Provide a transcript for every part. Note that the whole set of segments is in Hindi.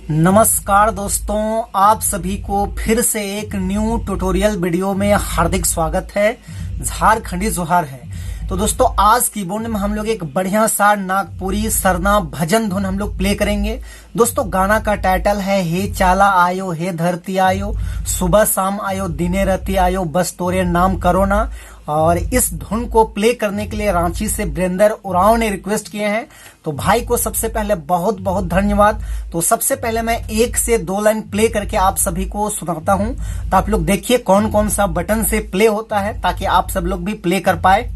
नमस्कार दोस्तों, आप सभी को फिर से एक न्यू ट्यूटोरियल वीडियो में हार्दिक स्वागत है। झारखंडी जोहार है। तो दोस्तों, आज कीबोर्ड में हम लोग एक बढ़िया सा नागपुरी सरना भजन धुन हम लोग प्ले करेंगे। दोस्तों, गाना का टाइटल है हे चाला आयो हे धरती आयो, सुबह शाम आयो दिने राती आयो, बस तोरे नाम करो ना। और इस धुन को प्ले करने के लिए रांची से वीरेंद्र उरांव ने रिक्वेस्ट किए हैं। तो भाई को सबसे पहले बहुत बहुत धन्यवाद। तो सबसे पहले मैं 1 से 2 लाइन प्ले करके आप सभी को सुनाता हूं, तो आप लोग देखिए कौन कौन सा बटन से प्ले होता है, ताकि आप सब लोग भी प्ले कर पाए।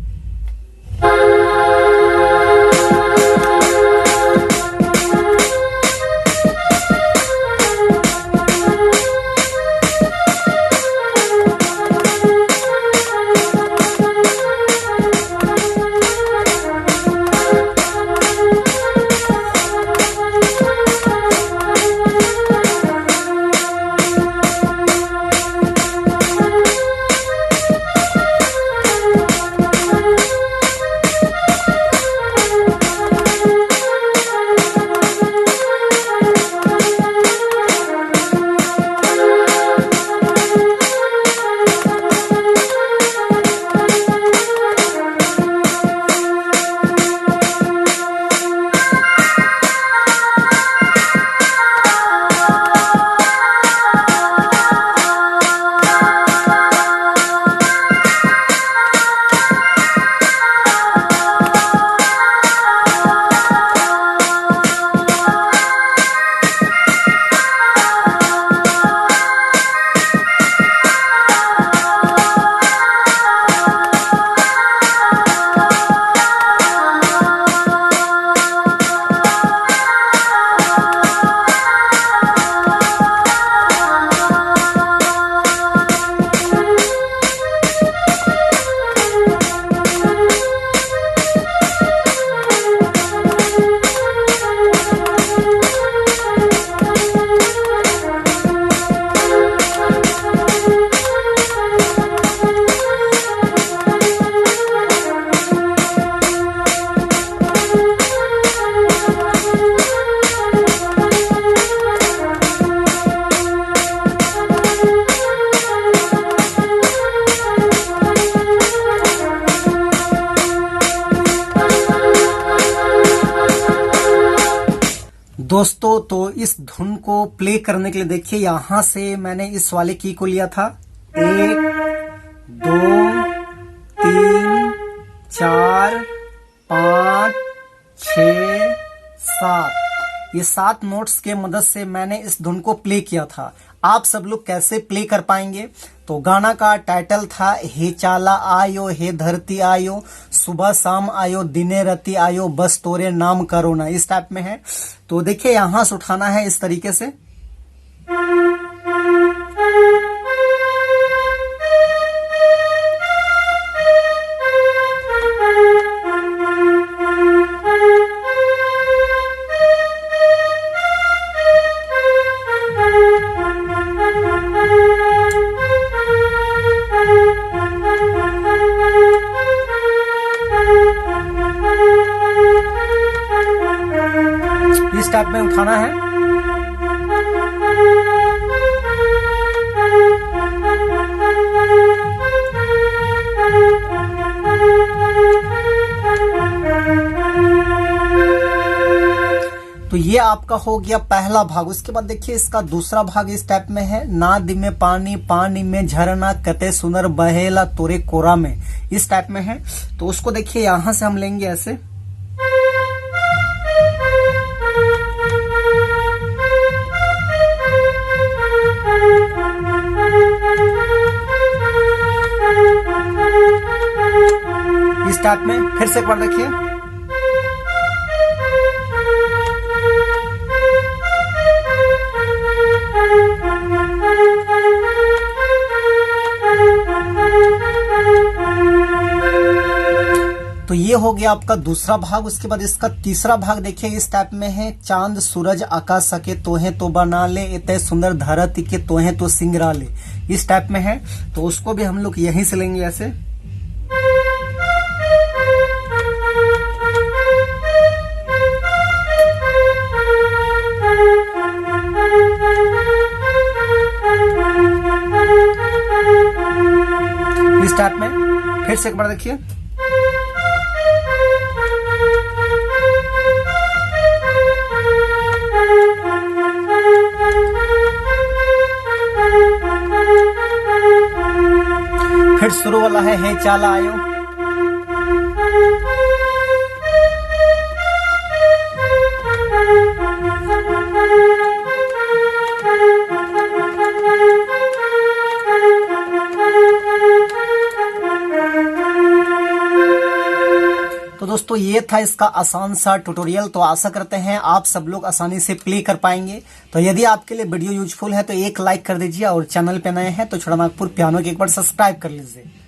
दोस्तों, तो इस धुन को प्ले करने के लिए देखिए, यहां से मैंने इस वाले की को लिया था। 1 2 3 4 5 6 7, ये 7 नोट्स के मदद से मैंने इस धुन को प्ले किया था। आप सब लोग कैसे प्ले कर पाएंगे? तो गाना का टाइटल था हे चाला आयो हे धरती आयो, सुबह शाम आयो दिने राती आयो, बस तोरे नाम करो ना, इस टाइप में है। तो देखिए, यहां से उठाना है इस तरीके से। इस टाइप में उठाना है। तो ये आपका हो गया पहला भाग। उसके बाद देखिए, इसका दूसरा भाग इस टाइप में है। नाद में पानी पानी में झरना, कते सुनर बहेला तोरे कोरा में, इस टाइप में है। तो उसको देखिए, यहां से हम लेंगे ऐसे। इस टाइप में फिर से एक बार देखिए। तो ये हो गया आपका दूसरा भाग। उसके बाद इसका तीसरा भाग देखिए, इस टाइप में है। चांद सूरज आकाश सके तोहे तो बना ले, इतने सुंदर धरती के तोहे तो सिंगरा ले, इस टाइप में है। तो उसको भी हम लोग यहीं से लेंगे ऐसे। फिर से एक बार देखिए। फिर शुरू वाला है हे चाला आयो। तो दोस्तों ये था इसका आसान सा ट्यूटोरियल। तो आशा करते हैं आप सब लोग आसानी से प्ले कर पाएंगे। तो यदि आपके लिए वीडियो यूजफुल है तो एक लाइक कर दीजिए और चैनल पे नए हैं तो छोटा नागपुर पियानो के एक बार सब्सक्राइब कर लीजिए।